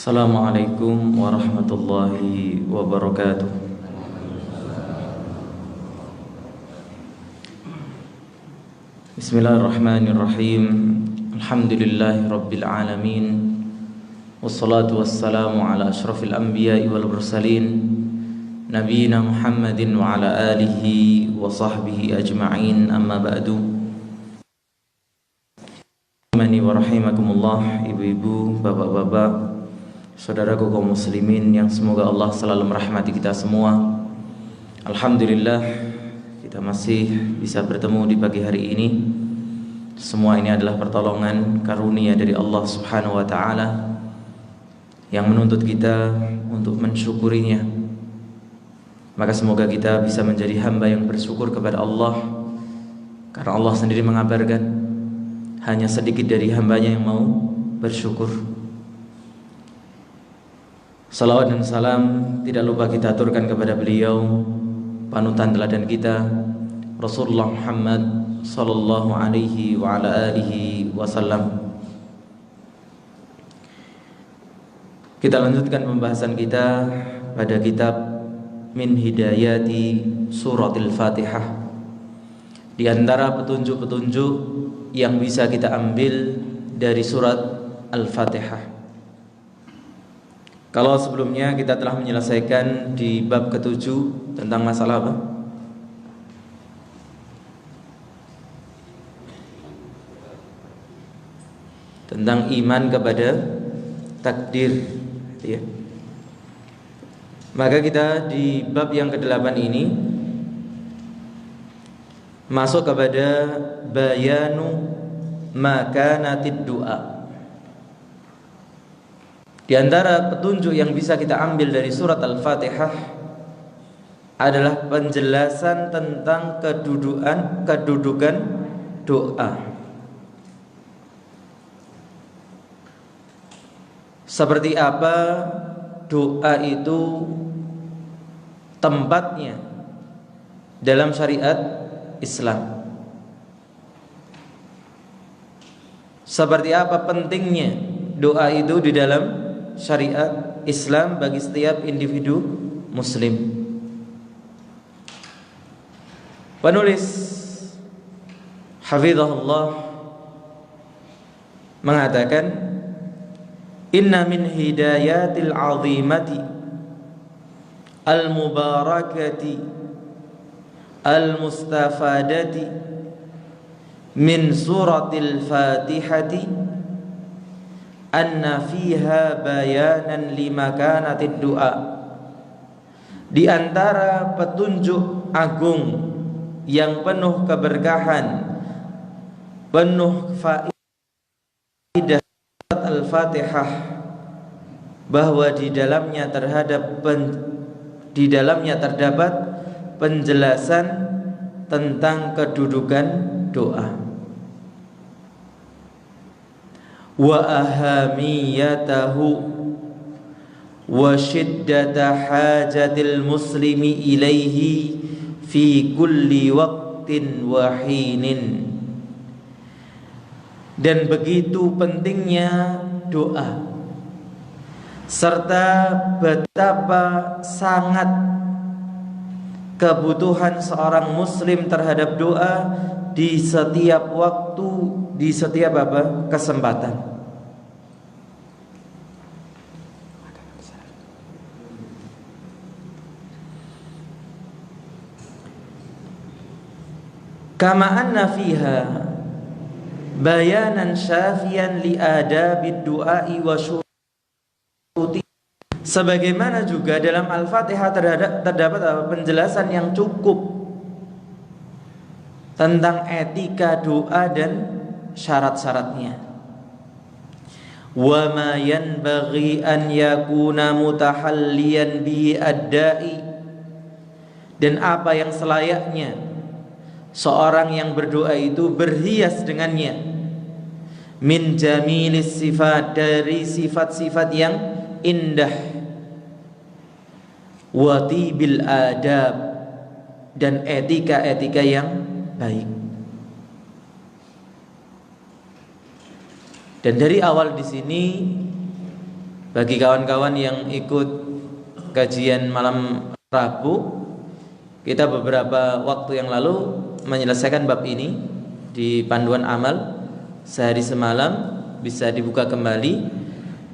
Assalamualaikum warahmatullahi wabarakatuh. Bismillahirrahmanirrahim. Alhamdulillahi rabbil alamin. Wassalatu wassalamu ala asyrafil anbiya'i wal mursalin, nabiyina Muhammadin wa ala alihi wa sahbihi ajma'in, amma ba'du. Rahimani wa rahimakumullah, ibu-ibu, bapak-bapak, saudaraku kaum muslimin yang semoga Allah selalu merahmati kita semua. Alhamdulillah, kita masih bisa bertemu di pagi hari ini. Semua ini adalah pertolongan karunia dari Allah Subhanahu wa taala yang menuntut kita untuk mensyukurinya. Maka semoga kita bisa menjadi hamba yang bersyukur kepada Allah, karena Allah sendiri mengabarkan hanya sedikit dari hambanya yang mau bersyukur. Salawat dan salam tidak lupa kita aturkan kepada beliau, panutan teladan kita, Rasulullah Muhammad sallallahu alaihi wa ala alihi wasallam. Kita lanjutkan pembahasan kita pada kitab Min Hidayati Suratil Fatihah. Di antara petunjuk-petunjuk yang bisa kita ambil dari surat Al-Fatihah. Kalau sebelumnya kita telah menyelesaikan di bab ke-7 tentang masalah apa? Tentang iman kepada takdir, ya. Maka kita di bab yang ke-8 ini masuk kepada bayanu makanatid du'a. Di antara petunjuk yang bisa kita ambil dari surat Al-Fatihah adalah penjelasan tentang kedudukan doa. Seperti apa doa itu tempatnya dalam syariat Islam. Seperti apa pentingnya doa itu di dalam syariat Islam bagi setiap individu muslim. Penulis hafizahullah mengatakan, inna min hidayatil azimati al-mubarakati al-mustafadati min suratil Fatihati anna fiha bayanan limakanatid du'a. Di antara petunjuk agung yang penuh keberkahan, penuh faidah Al-Fatihah, bahwa di dalamnya terdapat penjelasan tentang kedudukan doa, wa ahamiyatahu wa shiddata hajatil muslimi ilaihi fi kulli waqtin wa hinin. Dan begitu pentingnya doa, serta betapa sangat kebutuhan seorang muslim terhadap doa di setiap waktu, di setiap kesempatan. Kama anna fiha bayanan syafian li adabid du'ai wa syuruti. Sebagaimana juga dalam Al-Fatihah terdapat penjelasan yang cukup tentang etika doa dan syarat-syaratnya. Wa ma yanbaghi an yakuna mutahalliyan bihi ad-da'i, dan apa yang selayaknya seorang yang berdoa itu berhias dengannya, min jamilis sifat, dari sifat-sifat yang indah, wa tibil adab, dan etika-etika yang baik. Dan dari awal di sini Bagi kawan-kawan yang ikut kajian malam Rabu, kita beberapa waktu yang lalu menyelesaikan bab ini di panduan amal sehari semalam, bisa dibuka kembali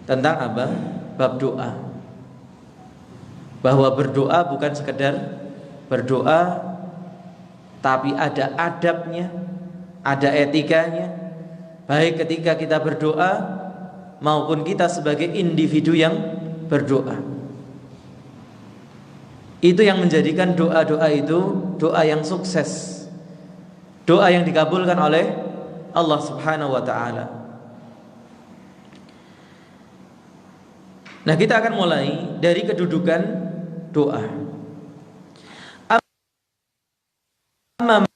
tentang apa? Bab doa. Bahwa berdoa bukan sekedar berdoa, tapi ada adabnya, ada etikanya, baik ketika kita berdoa maupun kita sebagai individu yang berdoa. Itu yang menjadikan doa-doa itu doa yang sukses, doa yang dikabulkan oleh Allah Subhanahu wa ta'ala. Nah, kita akan mulai dari kedudukan doa. Amma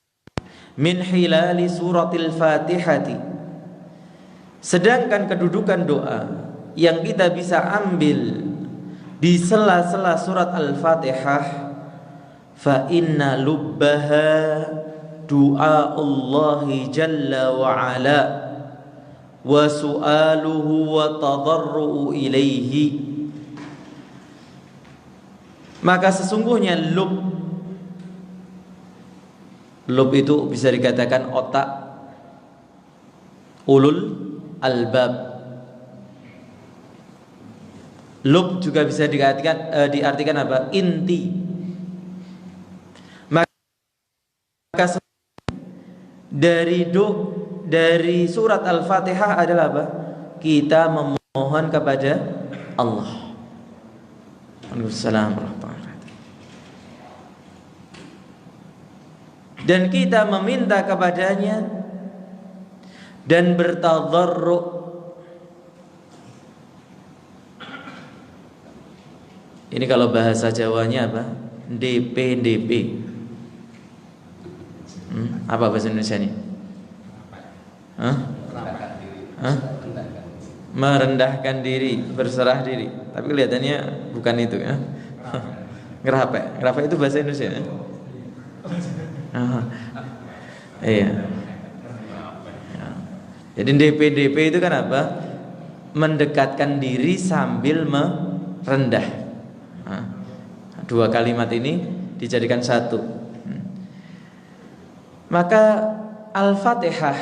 min hilali suratil Fatihati, sedangkan kedudukan doa yang kita bisa ambil di sela-sela surat Al-Fatihah, fa inna lubbaha du'a Allahi jalla wa ala wa su'aluhu wa tadarru'u ilaihi. Maka sesungguhnya lub itu bisa dikatakan otak, ulul albab. Lub juga bisa diartikan apa? Inti. Maka dari surat Al-Fatihah adalah apa? Kita memohon kepada Allah. Waalaikumsalam warahmatullahi wabarakatuh. Dan kita meminta kepadanya dan bertadarru'. Ini kalau bahasa Jawanya apa? DP. Apa bahasa Indonesianya? Merendahkan diri, berserah diri. Tapi kelihatannya bukan itu ya. Ngerape itu bahasa Indonesia ya? Iya. Jadi DP itu kan apa? Mendekatkan diri sambil merendah. Dua kalimat ini dijadikan satu. Maka Al-Fatihah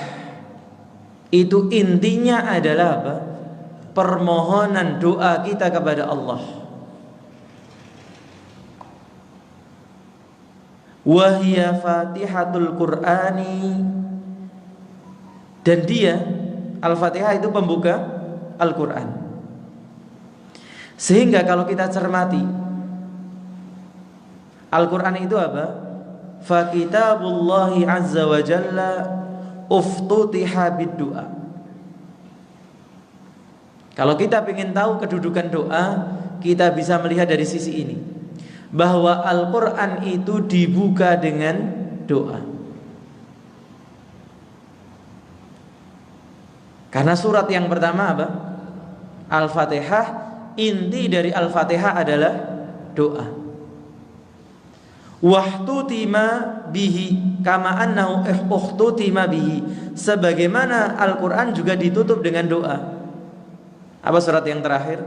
itu intinya adalah apa? Permohonan doa kita kepada Allah. Wahia Fatihatul Qur'ani, dan dia Al-Fatihah itu pembuka Al-Quran. Sehingga kalau kita cermati Al-Quran itu apa? Fa kitabullahi azza wa jalla uftutiha bid-du'a. Kalau kita ingin tahu kedudukan doa, kita bisa melihat dari sisi ini, bahwa Al-Quran itu dibuka dengan doa. Karena surat yang pertama apa? Al-Fatihah. Inti dari Al-Fatihah adalah doa. Wahtutima bihi kama annahu uhtutima bihi, sebagaimana Al-Quran juga ditutup dengan doa. Apa surat yang terakhir?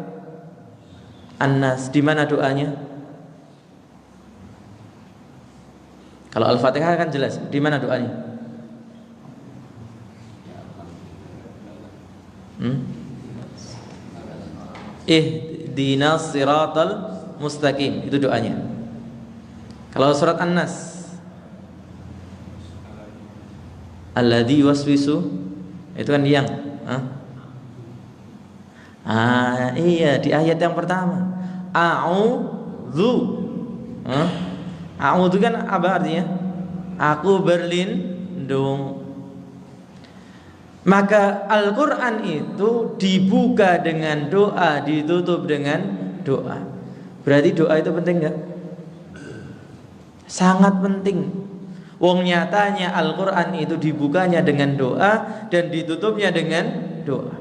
An-Nas. Di mana doanya? Kalau Al-Fatihah kan jelas. Di mana doanya? Ihdinas siratal mustaqim, itu doanya. Kalau surat An-Nas, alladzi waswisu, itu kan yang iya, di ayat yang pertama. A'udzu. A'udzu kan apa artinya? Aku berlindung. Maka Al-Quran itu dibuka dengan doa, ditutup dengan doa. Berarti doa itu penting enggak? Sangat penting. Wong nyatanya Al-Quran itu dibukanya dengan doa dan ditutupnya dengan doa.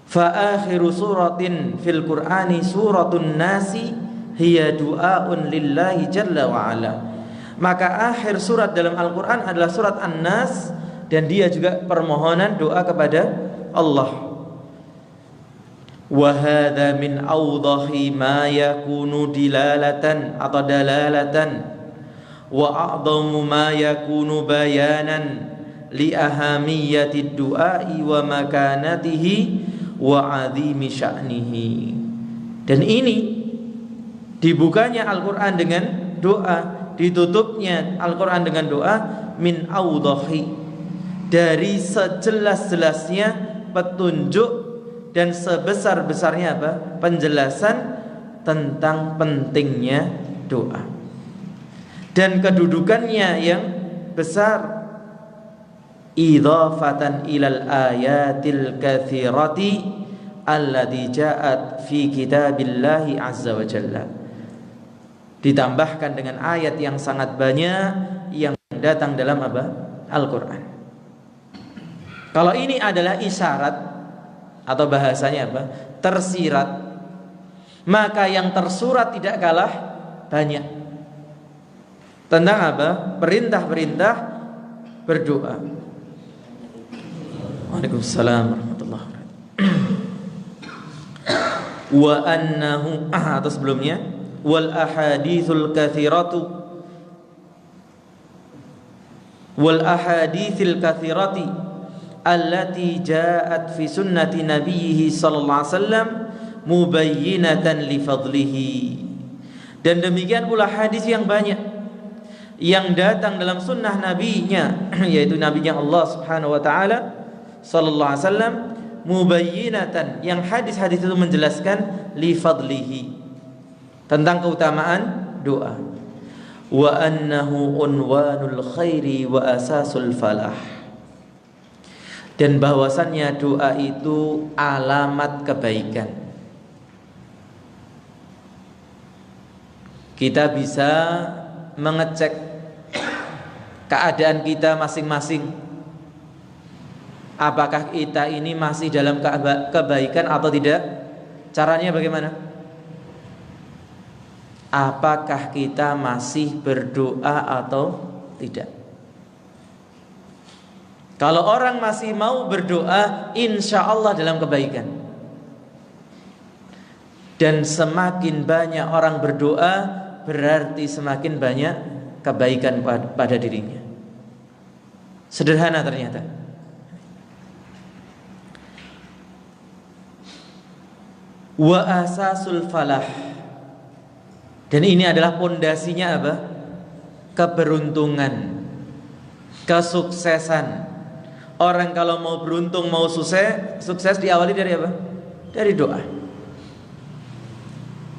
Fa akhiru suratin fil Qur'ani suratun nasi hiya du'aun lillahi jalla wa ala. Maka akhir surat dalam Al-Quran adalah surat An-Nas, dan dia juga permohonan doa kepada Allah. Wa hadza min awdahi ma yakunu dilalatan atau dalalatan wa a'dhamu ma yakunu bayanan li ahamiyati du'ai wa makanatihi wa 'azimi sya'nihi. Dan ini dibukanya Al-Qur'an dengan doa, ditutupnya Al-Qur'an dengan doa, min awdahi, dari sejelas-jelasnya petunjuk dan sebesar-besarnya apa? Penjelasan tentang pentingnya doa dan kedudukannya yang besar. Idhafatan ilal ayatil katsirati allati ja'at fi kitabillahi azza wa jalla, ditambahkan dengan ayat yang sangat banyak yang datang dalam apa? Al-Qur'an. Kalau ini adalah isyarat atau bahasanya apa? Tersirat, maka yang tersurat tidak kalah banyak tentang apa? Perintah-perintah berdoa. Waalaikumsalam warahmatullahi wabarakatuh. Wa annahu atau sebelumnya wal ahaditsul katsirati allati ja'at fi sunnati nabiyhi sallallahu alaihi wasallam mubayyinatan li fadlihi. Dan demikian pula hadis yang banyak yang datang dalam sunnah nabinya, yaitu nabinya Allah Subhanahu wa taala sallallahu alaihi wasallam, mubayyinatan, yang hadis-hadis itu menjelaskan li fadlihi, tentang keutamaan doa. Wa annahu unwanul khairi wa asasul falah, dan bahwasannya doa itu alamat kebaikan. Kita bisa mengecek keadaan kita masing-masing, apakah kita ini masih dalam kebaikan atau tidak. Caranya bagaimana? Apakah kita masih berdoa atau tidak? Kalau orang masih mau berdoa, insya Allah dalam kebaikan. Dan semakin banyak orang berdoa, berarti semakin banyak kebaikan pada dirinya. Sederhana ternyata. Wa asasul falah, dan ini adalah pondasinya apa? Keberuntungan, kesuksesan. Orang kalau mau beruntung, mau sukses diawali dari apa? Dari doa.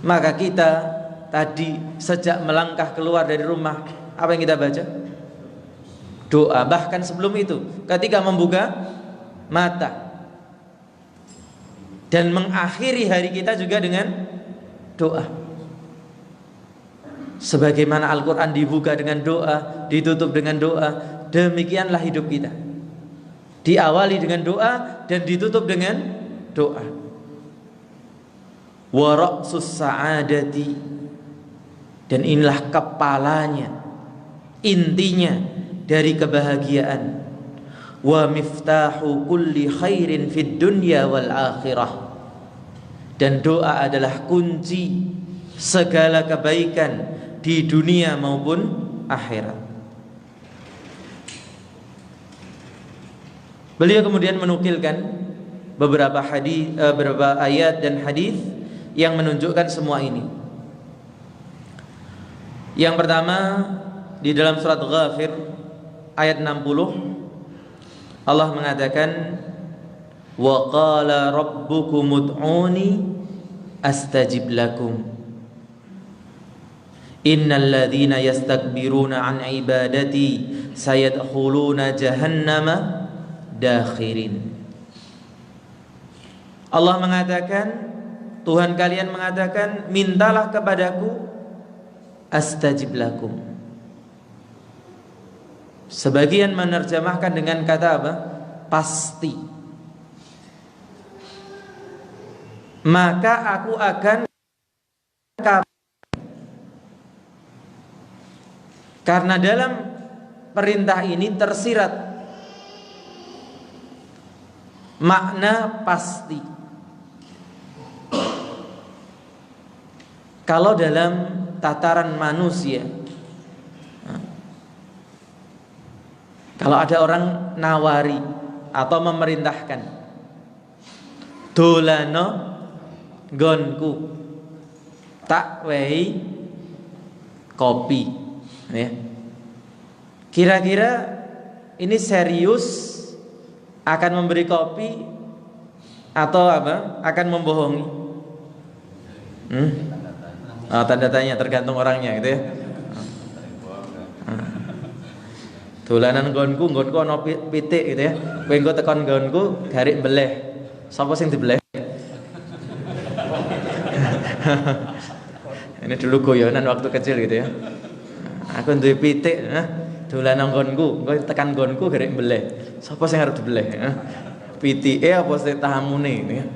Maka kita tadi sejak melangkah keluar dari rumah, apa yang kita baca? Doa. Bahkan sebelum itu, ketika membuka mata, dan mengakhiri hari kita juga dengan doa. Sebagaimana Al-Quran dibuka dengan doa, ditutup dengan doa, demikianlah hidup kita. Diawali dengan doa dan ditutup dengan doa. Wa ra'sus sa'adati, dan inilah kepalanya, intinya dari kebahagiaan. Wa miftahu kulli khairin fid dunya wal akhirah, dan doa adalah kunci segala kebaikan di dunia maupun akhirat. Beliau kemudian menukilkan beberapa ayat dan hadis yang menunjukkan semua ini. Yang pertama, di dalam surat Ghafir ayat 60, Allah mengatakan, wa qala rabbukum ud'uni astajib lakum innal ladzina yastakbiruna an ibadati sayadkhuluna jahannama dakhirin. Allah mengatakan, Tuhan kalian mengatakan, mintalah kepadaku astajib lakum. Sebagian menerjemahkan dengan kata apa? Pasti. Maka aku akan, karena dalam perintah ini tersirat makna pasti. Kalau dalam tataran manusia, kalau ada orang nawari atau memerintahkan, dolano nggonku, tak wehi kopi, ya. Kira-kira ini serius akan memberi kopi atau apa? Akan membohongi? Oh, tanda tanya, tergantung orangnya gitu ya. Dolanan nggonku ana pitik gitu ya. Kowe engko tekan nggonku garik mbeleh. Sapa sing dibeleh? Ini dulu guyonan waktu kecil gitu ya. Aku duwe pitik, dolanan nggonku, engko tekan nggonku garik mbeleh. Sapa sing arep dibeleh? Pitike apa sing tahamune gitu ya.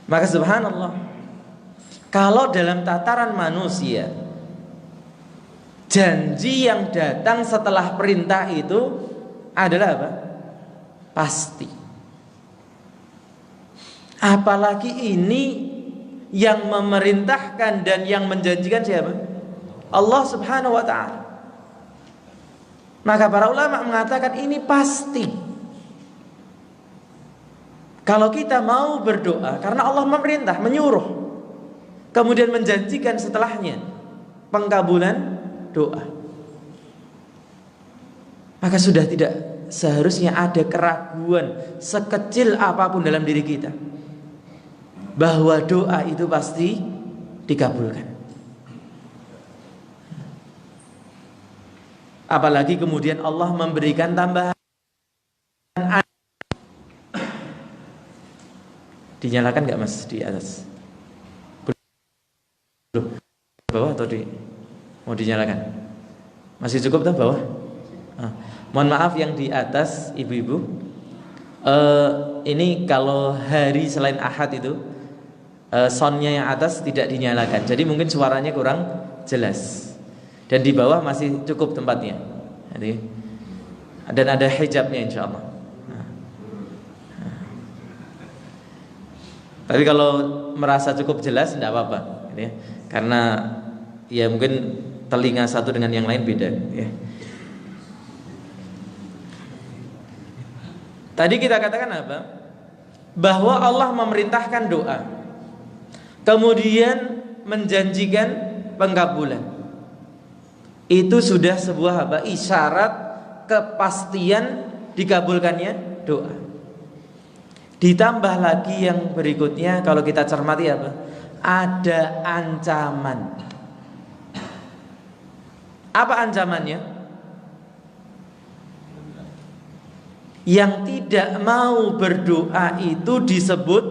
Maka subhanallah, kalau dalam tataran manusia, janji yang datang setelah perintah itu adalah apa? Pasti. Apalagi ini yang memerintahkan dan yang menjanjikan siapa? Allah Subhanahu wa ta'ala. Maka para ulama mengatakan ini pasti. Kalau kita mau berdoa, karena Allah memerintah, menyuruh, kemudian menjanjikan setelahnya pengkabulan doa, maka sudah tidak seharusnya ada keraguan sekecil apapun dalam diri kita bahwa doa itu pasti dikabulkan. Apalagi kemudian Allah memberikan tambahan. Dinyalakan nggak mas di atas? Belum. Bawah atau di? Mau dinyalakan? Masih cukup tuh bawah? Mohon maaf yang di atas ibu-ibu. Ini kalau hari selain Ahad itu soundnya yang atas tidak dinyalakan. Jadi mungkin suaranya kurang jelas. Dan di bawah masih cukup tempatnya. Jadi, dan ada hijabnya insya Allah. Tapi kalau merasa cukup jelas tidak apa-apa, ya. Karena ya mungkin telinga satu dengan yang lain beda, ya. Tadi kita katakan apa? Bahwa Allah memerintahkan doa, kemudian menjanjikan pengkabulan. Itu sudah sebuah apa? Isyarat kepastian dikabulkannya doa. Ditambah lagi yang berikutnya, kalau kita cermati apa? Ada ancaman. Apa ancamannya? Yang tidak mau berdoa itu disebut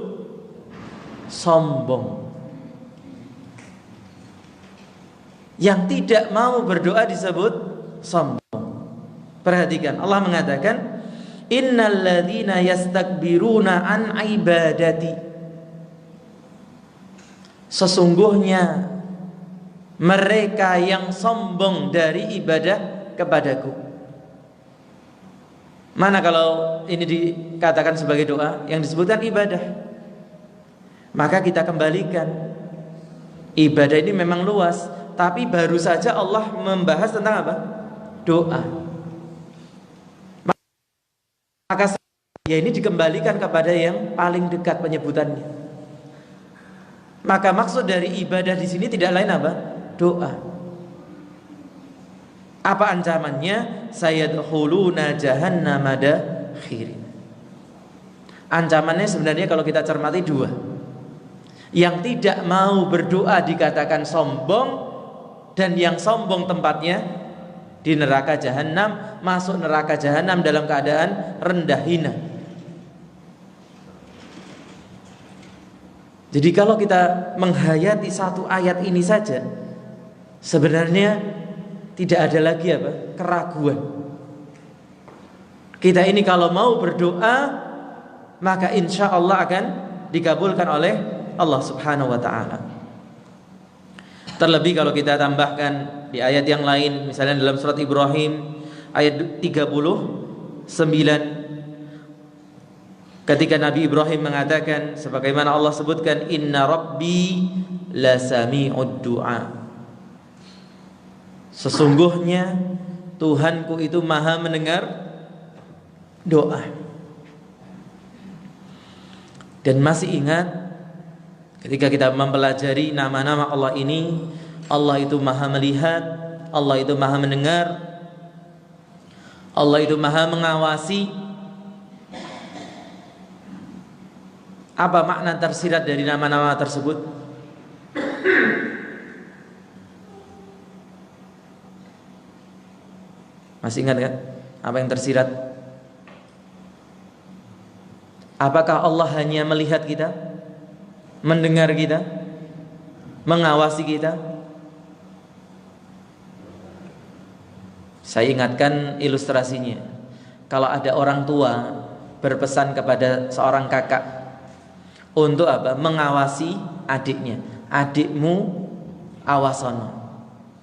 sombong. Yang tidak mau berdoa disebut sombong. Perhatikan, Allah mengatakan, innal ladzina yastakbiruna an ibadati, sesungguhnya mereka yang sombong dari ibadah kepadaku. Mana kalau ini dikatakan sebagai doa, yang disebutkan ibadah, maka kita kembalikan. Ibadah ini memang luas, tapi baru saja Allah membahas tentang apa? Doa. Maka ya ini dikembalikan kepada yang paling dekat penyebutannya. Maka maksud dari ibadah di sini tidak lain apa? Doa. Apa ancamannya? Sayadkhuluna jahannama dakhirin. Ancamannya sebenarnya kalau kita cermati dua. Yang tidak mau berdoa dikatakan sombong, dan yang sombong tempatnya di neraka jahanam, masuk neraka jahanam dalam keadaan rendah hina. Jadi kalau kita menghayati satu ayat ini saja, sebenarnya tidak ada lagi apa? Keraguan. Kita ini kalau mau berdoa, maka insya Allah akan dikabulkan oleh Allah Subhanahu wa ta'ala. Terlebih kalau kita tambahkan di ayat yang lain, misalnya dalam surat Ibrahim ayat 39, ketika Nabi Ibrahim mengatakan sebagaimana Allah sebutkan, inna rabbi lasami'ud du'a. Sesungguhnya Tuhanku itu maha mendengar doa. Dan masih ingat ketika kita mempelajari nama-nama Allah ini, Allah itu maha melihat, Allah itu maha mendengar, Allah itu maha mengawasi. Apa makna tersirat dari nama-nama tersebut? Masih ingat kan? Apa yang tersirat? Apakah Allah hanya melihat kita, mendengar kita, mengawasi kita? Saya ingatkan ilustrasinya. Kalau ada orang tua berpesan kepada seorang kakak untuk apa? Mengawasi adiknya. Adikmu awasono.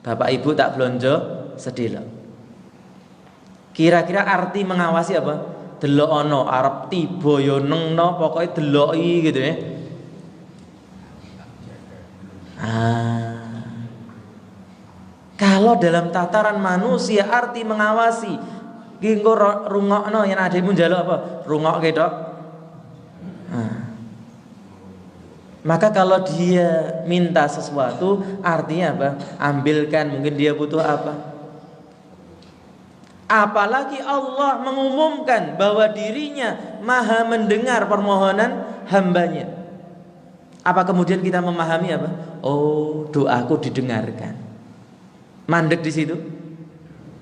Bapak ibu tak blonjo sedelo. Kira-kira arti mengawasi apa? Delokono arep tiba yo nengno, pokoke deloki gitu ya. Kalau dalam tataran manusia arti mengawasi, ki engko rungokno yen adikmu njaluk apa? Rungokke tok. Maka kalau dia minta sesuatu, artinya apa? Ambilkan, mungkin dia butuh apa? Apalagi Allah mengumumkan bahwa dirinya maha mendengar permohonan hambanya. Apa kemudian kita memahami apa? Oh, doaku didengarkan. Mandek di situ?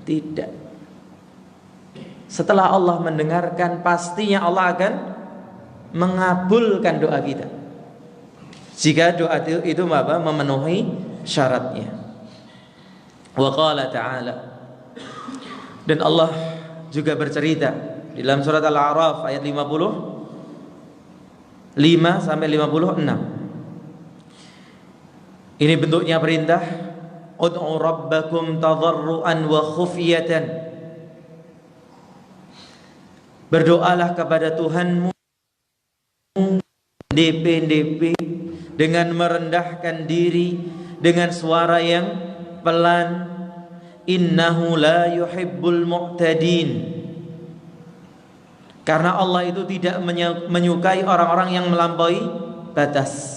Tidak. Setelah Allah mendengarkan, pastinya Allah akan mengabulkan doa kita. Jika doa itu apa? Memenuhi syaratnya. Wa qala ta'ala, dan Allah juga bercerita di dalam surat Al-A'raf ayat 55 sampai 56. Ini bentuknya perintah, ud'u rabbakum tadarruan wa khufyatan. Berdoalah kepada Tuhanmu DP dengan merendahkan diri, dengan suara yang pelan. Innahu la yuhibbul mu'tadin. Karena Allah itu tidak menyukai orang-orang yang melampaui batas.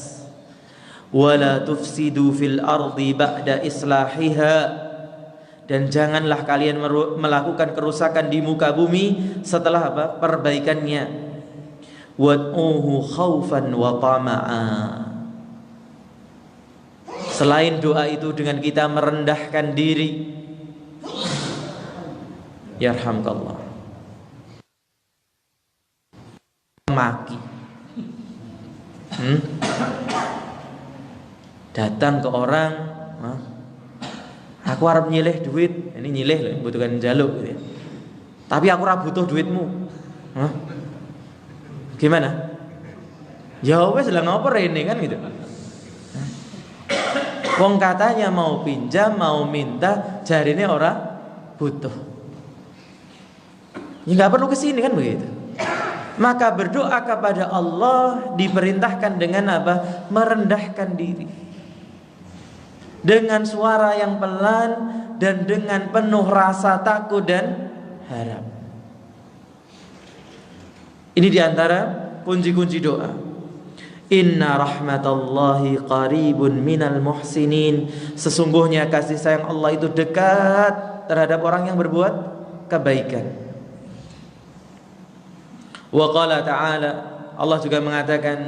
Wala tufsidu fil ardi ba'da islahiha. Dan janganlah kalian melakukan kerusakan di muka bumi setelah apa? Perbaikannya. Wad'uhu khaufan wa tama'a. Selain doa itu dengan kita merendahkan diri, yarhamkallah, maki datang ke orang, aku harap nyileh duit, ini nyileh loh, butuhkan jaluk gitu ya. Tapi aku ora butuh duitmu. Gimana? Ya wes lah ngopo rene kan gitu. Wong katanya mau pinjam, mau minta, jarine ora butuh. Ya nggak perlu kesini kan begitu. Maka berdoa kepada Allah diperintahkan dengan apa? Merendahkan diri, dengan suara yang pelan dan dengan penuh rasa takut dan harap. Ini diantara kunci-kunci doa. Inna rahmatallahi qaribun minal muhsinin. Sesungguhnya kasih sayang Allah itu dekat terhadap orang yang berbuat kebaikan. Wa qala ta'ala, Allah juga mengatakan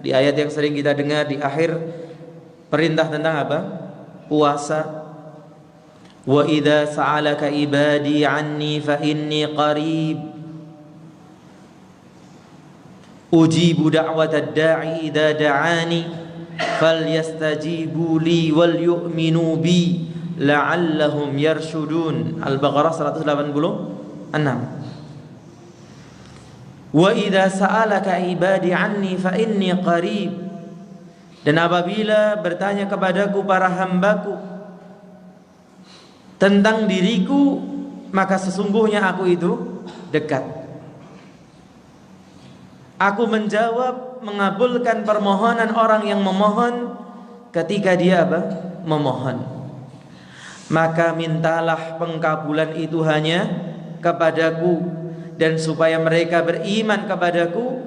di ayat yang sering kita dengar di akhir perintah tentang apa? Puasa. Wa idza sa'alaka ibadi anni fa inni qarib ujibu da'watad da'i idza da'ani falyastajibu li wal yu'minu bi la'allahum yarshudun. Al-Baqarah 186. Wa idza sa'alaka ibadi anni fa inni qarib. Dan apabila bertanya kepadaku para hambaku tentang diriku, maka sesungguhnya aku itu dekat. Aku menjawab, mengabulkan permohonan orang yang memohon ketika dia apa? Memohon. Maka mintalah pengkabulan itu hanya kepadaku, dan supaya mereka beriman kepadaku,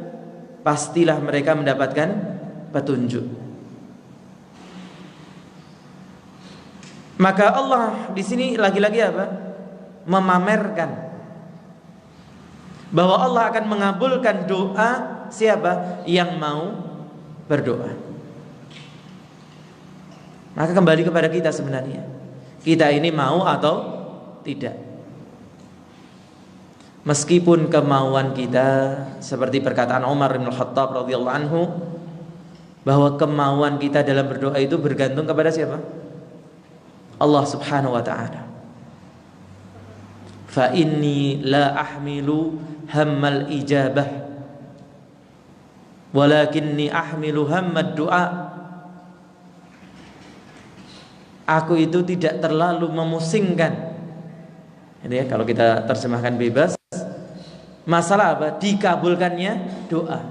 pastilah mereka mendapatkan petunjuk. Maka Allah di sini lagi-lagi apa? Memamerkan bahwa Allah akan mengabulkan doa siapa yang mau berdoa. Maka kembali kepada kita sebenarnya, kita ini mau atau tidak. Meskipun kemauan kita seperti perkataan Umar bin Khattab radhiyallahu anhu, bahwa kemauan kita dalam berdoa itu bergantung kepada siapa? Allah subhanahu wa ta'ala. Fa inni la ahmilu hammal ijabah walakinni ahmilu hammad du'a. Aku itu tidak terlalu memusingkan. Ini ya, kalau kita terjemahkan bebas, masalah apa? Dikabulkannya doa.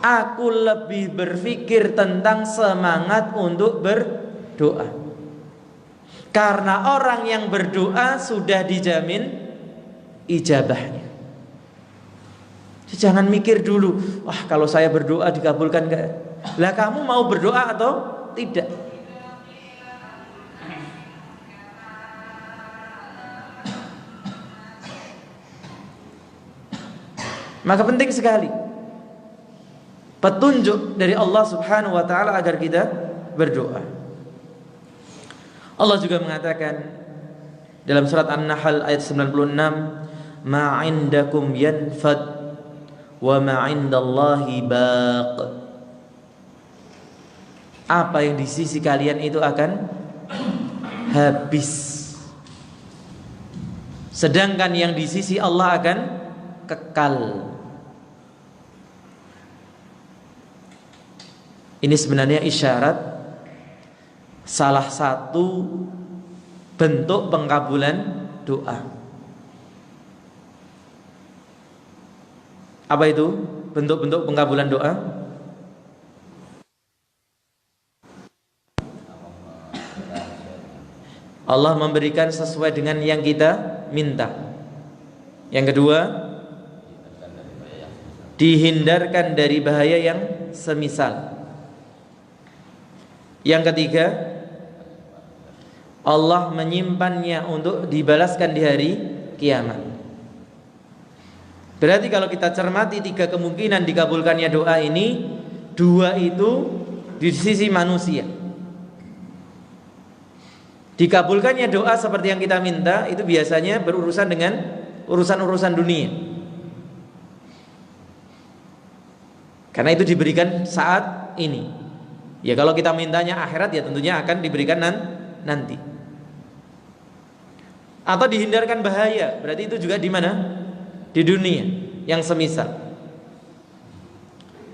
Aku lebih berpikir tentang semangat untuk berdoa. Karena orang yang berdoa sudah dijamin ijabahnya. Jangan mikir dulu, wah kalau saya berdoa dikabulkan enggak? Lah kamu mau berdoa atau tidak? Maka penting sekali petunjuk dari Allah subhanahu wa ta'ala agar kita berdoa. Allah juga mengatakan dalam surat An-Nahl ayat 96, ma 'indakum yanfad wa ma 'indallahi baq. Apa yang di sisi kalian itu akan habis, sedangkan yang di sisi Allah akan kekal. Ini sebenarnya isyarat salah satu bentuk pengkabulan doa. Apa itu bentuk-bentuk pengkabulan doa? Allah memberikan sesuai dengan yang kita minta. Yang kedua, dihindarkan dari bahaya yang semisal. Yang ketiga, Allah menyimpannya untuk dibalaskan di hari kiamat. Berarti kalau kita cermati tiga kemungkinan dikabulkannya doa ini, dua itu di sisi manusia. Dikabulkannya doa seperti yang kita minta itu biasanya berurusan dengan urusan-urusan dunia. Karena itu diberikan saat ini. Ya kalau kita mintanya akhirat ya tentunya akan diberikan nanti. Atau dihindarkan bahaya, berarti itu juga di mana? Di dunia yang semisal.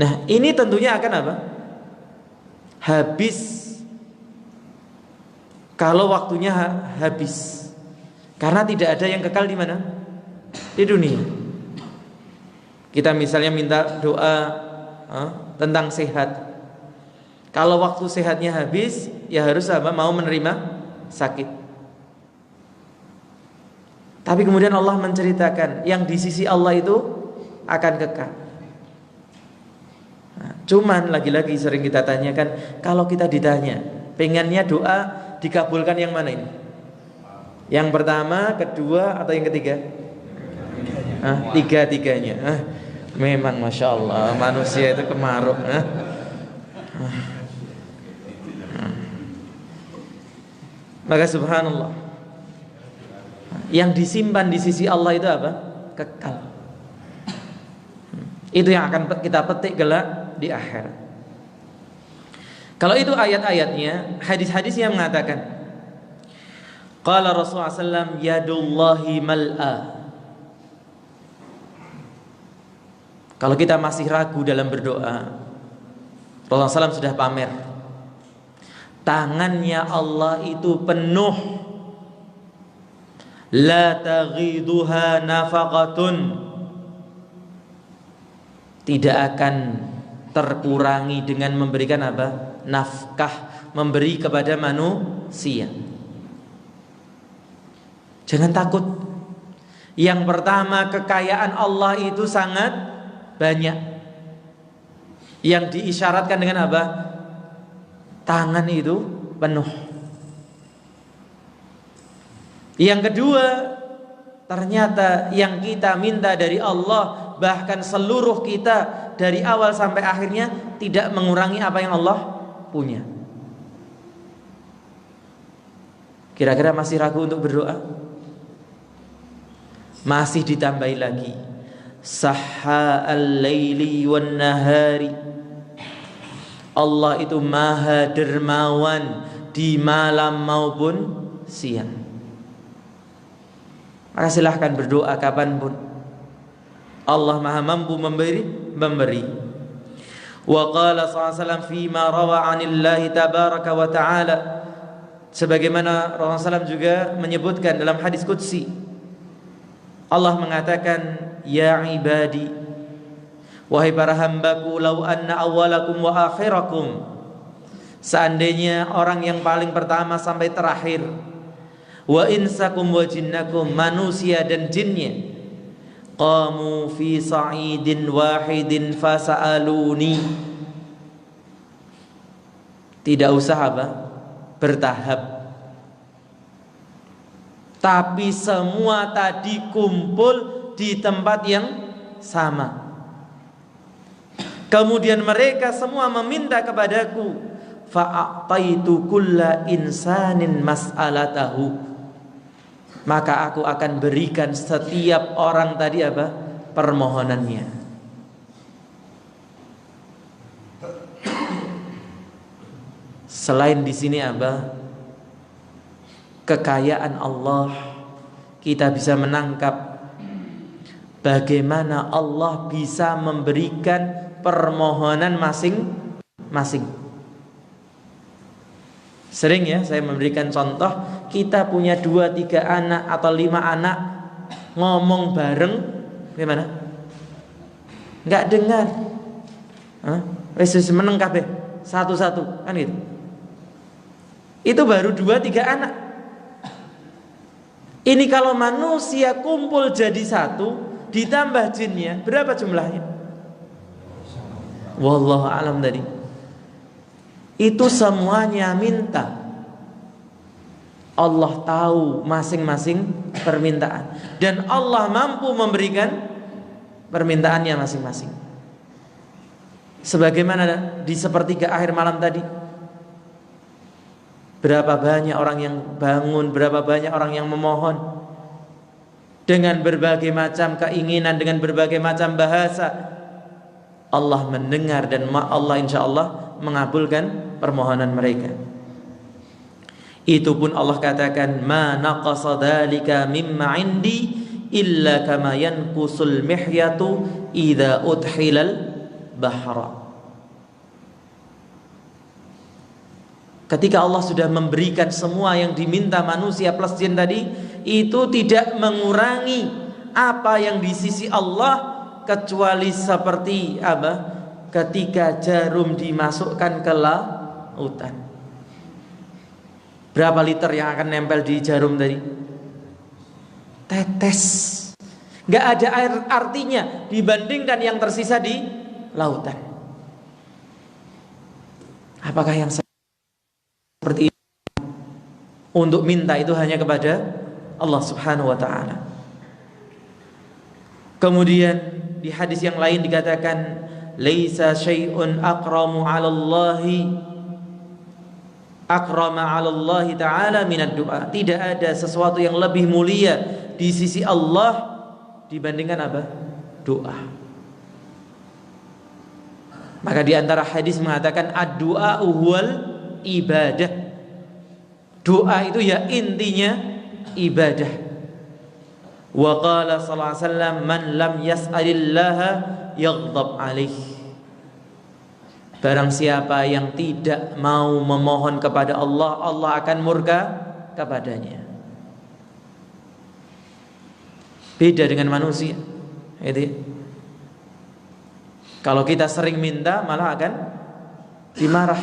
Nah, ini tentunya akan apa? Habis. Kalau waktunya habis. Karena tidak ada yang kekal di mana? Di dunia. Kita misalnya minta doa tentang sehat. Kalau waktu sehatnya habis, ya harus apa? Mau menerima sakit. Tapi kemudian Allah menceritakan yang di sisi Allah itu akan kekal. Nah, cuman lagi-lagi sering kita tanyakan, kalau kita ditanya, pengennya doa dikabulkan yang mana ini? Yang pertama, kedua, atau yang ketiga? Tiga-tiganya. Memang Masya Allah, manusia itu kemaruk. Maka subhanallah, yang disimpan di sisi Allah itu apa? Kekal. Itu yang akan kita petik kelak di akhirat. Kalau itu ayat-ayatnya, hadis-hadisnya mengatakan, qala Rasulullah SAW, yadullahi mal'a. Kalau kita masih ragu dalam berdoa, Rasulullah SAW sudah pamer, tangannya Allah itu penuh, la taghiduha nafaqatun, tidak akan terkurangi dengan memberikan apa? Nafkah, memberi kepada manusia. Jangan takut. Yang pertama, kekayaan Allah itu sangat banyak. Yang diisyaratkan dengan apa? Tangan itu penuh. Yang kedua, ternyata yang kita minta dari Allah, bahkan seluruh kita dari awal sampai akhirnya tidak mengurangi apa yang Allah punya. Kira-kira masih ragu untuk berdoa? Masih ditambahi lagi, sahha al-laili wan nahari. Allah itu maha dermawan di malam maupun siang. Maka silahkan berdoa kapanpun. Allah maha mampu memberi. Wa qala sallallahu fima rawa 'anillahi tabaraka wa ta'ala, sebagaimana Rasulullah SAW juga menyebutkan dalam hadis qudsi, Allah mengatakan, ya ibadi, wahai para hambaku, lau anna awwalakum wa akhirakum, seandainya orang yang paling pertama sampai terakhir, wa insakum wa jinnakum, manusia dan jinnya, qamu fi sa'idin wahidin fasa'aluni, tidak usah apa? Bertahap, tapi semua tadi kumpul di tempat yang sama. Kemudian mereka semua meminta kepadaku, fa'ataitu kulla insanin mas'alatahu, maka aku akan berikan setiap orang tadi apa? Permohonannya. Selain di sini apa? Kekayaan Allah, kita bisa menangkap bagaimana Allah bisa memberikan permohonan masing-masing. Sering ya saya memberikan contoh, kita punya 2-3 anak atau 5 anak ngomong bareng, gimana? Nggak dengar. Wis meneng kabeh satu-satu kan gitu. Itu baru 2-3 anak. Ini kalau manusia kumpul jadi satu, ditambah jinnya, berapa jumlahnya? Wallahu a'lam tadi. Itu semuanya minta. Allah tahu masing-masing permintaan, dan Allah mampu memberikan permintaannya masing-masing. Sebagaimana di sepertiga akhir malam tadi, berapa banyak orang yang bangun, berapa banyak orang yang memohon dengan berbagai macam keinginan, dengan berbagai macam bahasa. Allah mendengar dan Allah insya Allah mengabulkan permohonan mereka. Itu pun Allah katakan, ma naqasa dzalika mimma indi illa kama yanqusul mihyatu idza udhilal bahra. Ketika Allah sudah memberikan semua yang diminta manusia plus jin tadi, itu tidak mengurangi apa yang di sisi Allah, kecuali seperti apa? Ketika jarum dimasukkan ke lautan. Berapa liter yang akan nempel di jarum tadi? Tetes. Gak ada air artinya dibandingkan yang tersisa di lautan. Apakah yang seperti itu? Untuk minta itu hanya kepada Allah Subhanahu wa ta'ala. Kemudian di hadis yang lain dikatakan, laisa syai'un akramu 'alallahi akrama 'alallahi ta'ala minad du'a. Tidak ada sesuatu yang lebih mulia di sisi Allah dibandingkan apa? Doa. Maka di antara hadis mengatakan ad-du'a huwal ibadah. Doa itu ya intinya ibadah. Wa qala sallallahu alaihi wasallam, man lam yas'alillaha yaghdab alaihi. Barang siapa yang tidak mau memohon kepada Allah, Allah akan murka kepadanya. Beda dengan manusia. Itu. Kalau kita sering minta malah akan dimarah.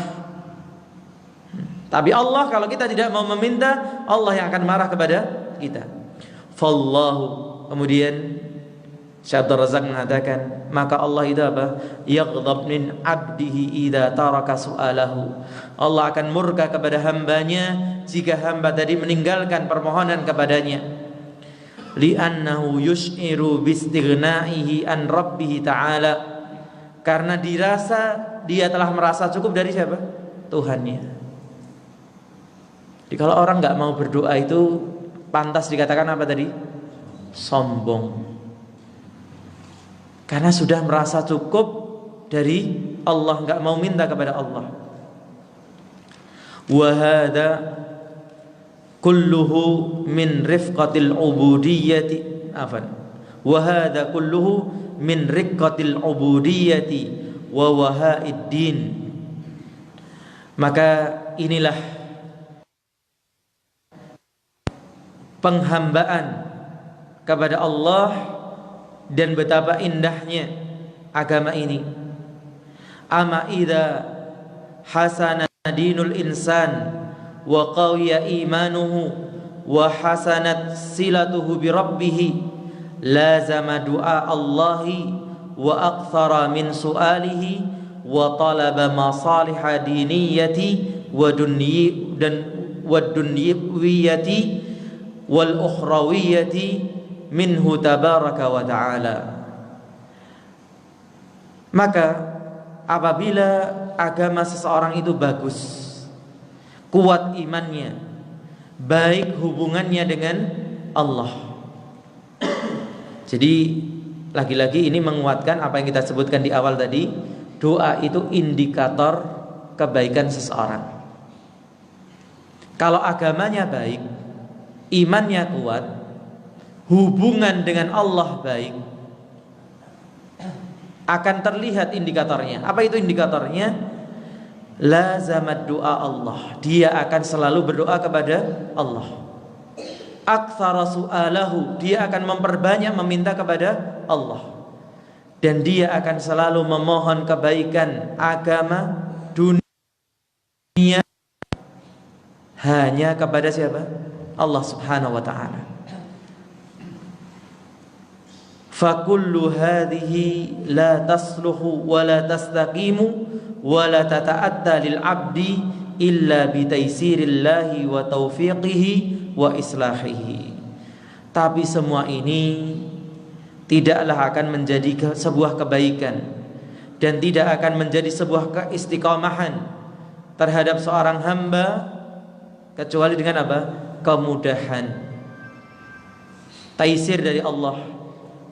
Tapi Allah, kalau kita tidak mau meminta, Allah yang akan marah kepada kita. Fallahu, kemudian Syekh Abdul Razak mengatakan, maka Allah itu apa? Yaghdab min abdihi idza taraka su'alahu. Allah akan murka kepada hambanya jika hamba tadi meninggalkan permohonan kepadanya. Li'annahu yush'iru bistighna'ihi an rabbih ta'ala. Karena dia telah merasa cukup dari siapa? Tuhannya. Jadi kalau orang nggak mau berdoa itu pantas dikatakan apa tadi? Sombong. Karena sudah merasa cukup dari Allah, nggak mau minta kepada Allah. Wa hadza kulluhu min rifqatil ubudiyyati afan. Wa hadza kulluhu min riqqatil ubudiyyati wa wahaid din. Maka inilah penghambaan kepada Allah dan betapa indahnya agama ini. Ama idza hasana dinul insan wa qawiya imanuhu wa hasanat silatuhu bi rabbih lazama du'a Allahi wa akthara min su'alihi wa talaba masalih diniyati wa dunyawiyati wal ukhrawiyati minhu tabaraka wa ta'ala. Maka apabila agama seseorang itu bagus, kuat imannya, baik hubungannya dengan Allah. Jadi lagi-lagi ini menguatkan apa yang kita sebutkan di awal tadi, doa itu indikator kebaikan seseorang. Kalau agamanya baik, imannya kuat, hubungan dengan Allah baik, akan terlihat indikatornya. Apa itu indikatornya? Lazamad doa Allah. Dia akan selalu berdoa kepada Allah. Aktsara su'alahu. Dia akan memperbanyak meminta kepada Allah. Dan dia akan selalu memohon kebaikan agama, dunia hanya kepada siapa? Allah Subhanahu wa ta'ala. Fakullu hadhihi la tasluhu wa la tastaqimu wa la tata'atta lil 'abdi illa bi taysirillahi wa taufiqihi wa islahihi. Tapi semua ini tidaklah akan menjadi sebuah kebaikan dan tidak akan menjadi sebuah keistiqomahan terhadap seorang hamba kecuali dengan apa? Kemudahan, taisir dari Allah,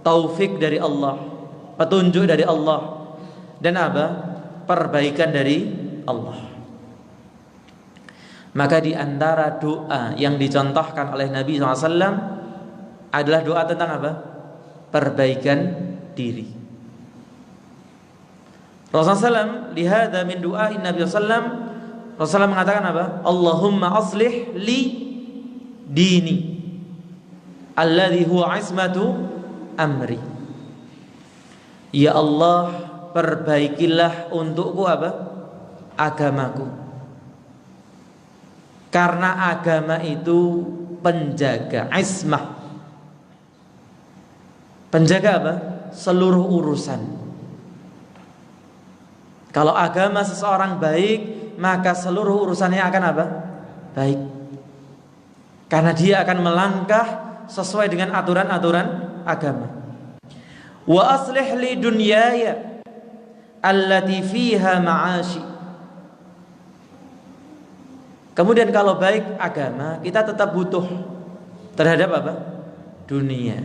taufik dari Allah, petunjuk dari Allah, dan apa? Perbaikan dari Allah. Maka di antara doa yang dicontohkan oleh Nabi SAW adalah doa tentang apa? Perbaikan diri. Rasulullah SAW lihada min du'ain Nabi SAW, Rasulullah mengatakan apa? Allahumma aslih li dini alladhi huwa ismatu amri. Ya Allah, perbaikilah untukku apa? Agamaku. Karena agama itu penjaga ismah. Penjaga apa? Seluruh urusan. Kalau agama seseorang baik, maka seluruh urusannya akan apa? Baik. Karena dia akan melangkah sesuai dengan aturan-aturan agama. Wa aslih li dunyaya allati fiha ma'ashi. Kemudian kalau baik agama, kita tetap butuh terhadap apa? Dunia.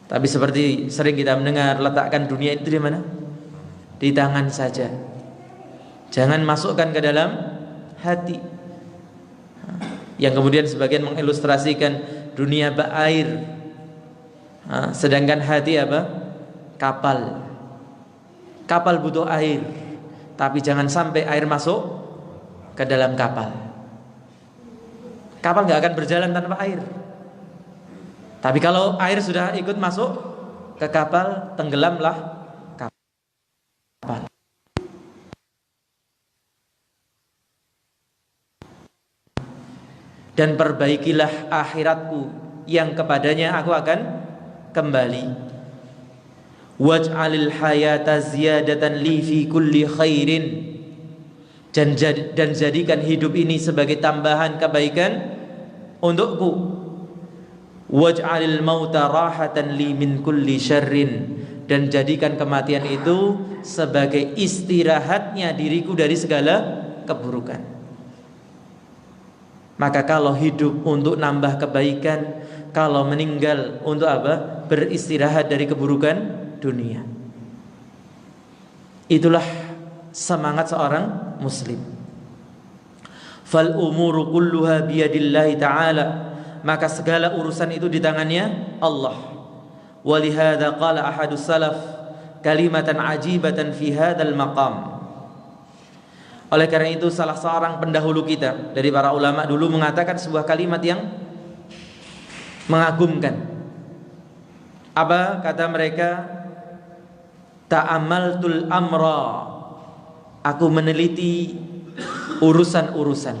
Tapi seperti sering kita mendengar, letakkan dunia itu di mana? Di tangan saja. Jangan masukkan ke dalam hati. Yang kemudian sebagian mengilustrasikan dunia bak air, sedangkan hati apa? Kapal. Kapal butuh air, tapi jangan sampai air masuk ke dalam kapal. Kapal nggak akan berjalan tanpa air. Tapi kalau air sudah ikut masuk ke kapal, tenggelamlah dan perbaikilah akhiratku yang kepadanya aku akan kembali. Waj'alil hayata ziyadatan li fi kulli khairin, dan jadikan hidup ini sebagai tambahan kebaikan untukku. Waj'alil mauta rahatan li min kulli syarrin, dan jadikan kematian itu sebagai istirahatnya diriku dari segala keburukan. Maka kalau hidup untuk nambah kebaikan, kalau meninggal untuk apa? Beristirahat dari keburukan dunia. Itulah semangat seorang muslim. Fal umuru kulluha biyadillahi ta'ala, maka segala urusan itu di tangannya Allah. Walihada qala ahadus salaf kalimatan ajibatan fi hadzal maqam. Oleh karena itu salah seorang pendahulu kita dari para ulama dulu mengatakan sebuah kalimat yang mengagumkan. Apa kata mereka? Ta'amaltul amra, aku meneliti urusan-urusan.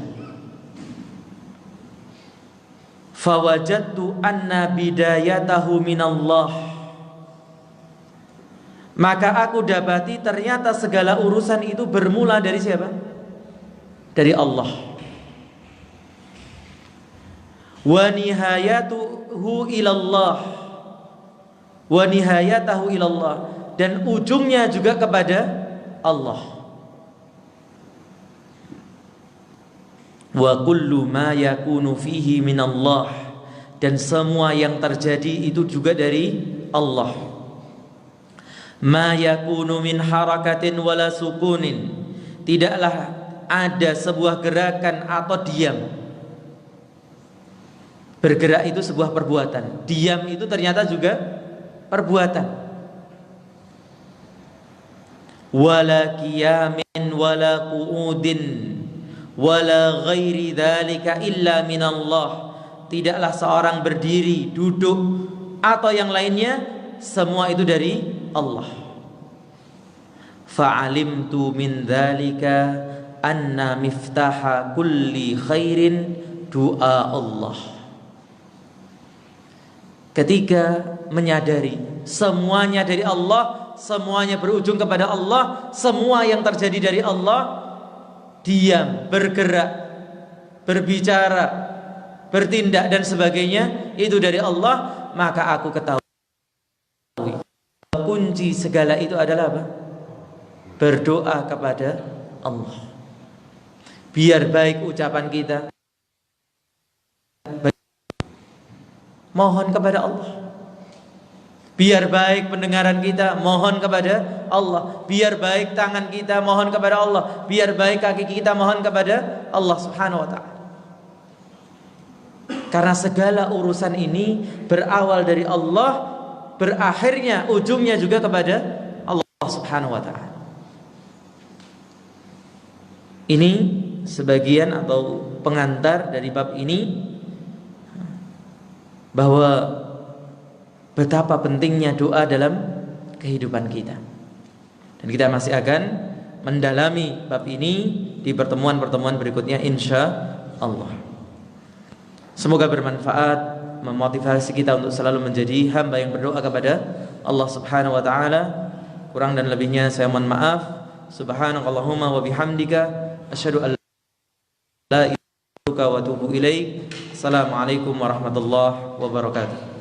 Fawajadtu anna bidayatahu minallah, maka aku dapati ternyata segala urusan itu bermula dari siapa? Dari Allah. Wa nihayatuhu ilallah, wa nihayatahu ilallah, dan ujungnya juga kepada Allah. Wa kullu ma yakunu fihi minallah, dan semua yang terjadi itu juga dari Allah. Ma yakunu min harakatin wala sukunin, tidaklah ada sebuah gerakan atau diam. Bergerak itu sebuah perbuatan, diam itu ternyata juga perbuatan. Wala qiyamin wala qu'udin wala ghairi dzalika illa minallah, tidaklah seorang berdiri, duduk atau yang lainnya, semua itu dari Allah. Fa'alimtu min dzalika anna miftaha kulli khairin du'a Allah. Ketika menyadari semuanya dari Allah, semuanya berujung kepada Allah, semua yang terjadi dari Allah, diam, bergerak, berbicara, bertindak dan sebagainya itu dari Allah, maka aku ketahui kunci segala itu adalah apa? Berdoa kepada Allah. Biar baik ucapan kita, mohon kepada Allah. Biar baik pendengaran kita, mohon kepada Allah. Biar baik tangan kita, mohon kepada Allah. Biar baik kaki kita, mohon kepada Allah Subhanahu wa ta'ala. Karena segala urusan ini berawal dari Allah, berakhirnya, ujungnya juga kepada Allah Subhanahu wa ta'ala. Ini sebagian atau pengantar dari bab ini, bahwa betapa pentingnya doa dalam kehidupan kita. Dan kita masih akan mendalami bab ini di pertemuan-pertemuan berikutnya insya Allah. Semoga bermanfaat, memotivasi kita untuk selalu menjadi hamba yang berdoa kepada Allah Subhanahu wa ta'ala. Kurang dan lebihnya saya mohon maaf. Subhanakallahumma wa bihamdika asyhadu an la ilaha illa anta wa atubu ilaik. Assalamualaikum warahmatullahi wabarakatuh.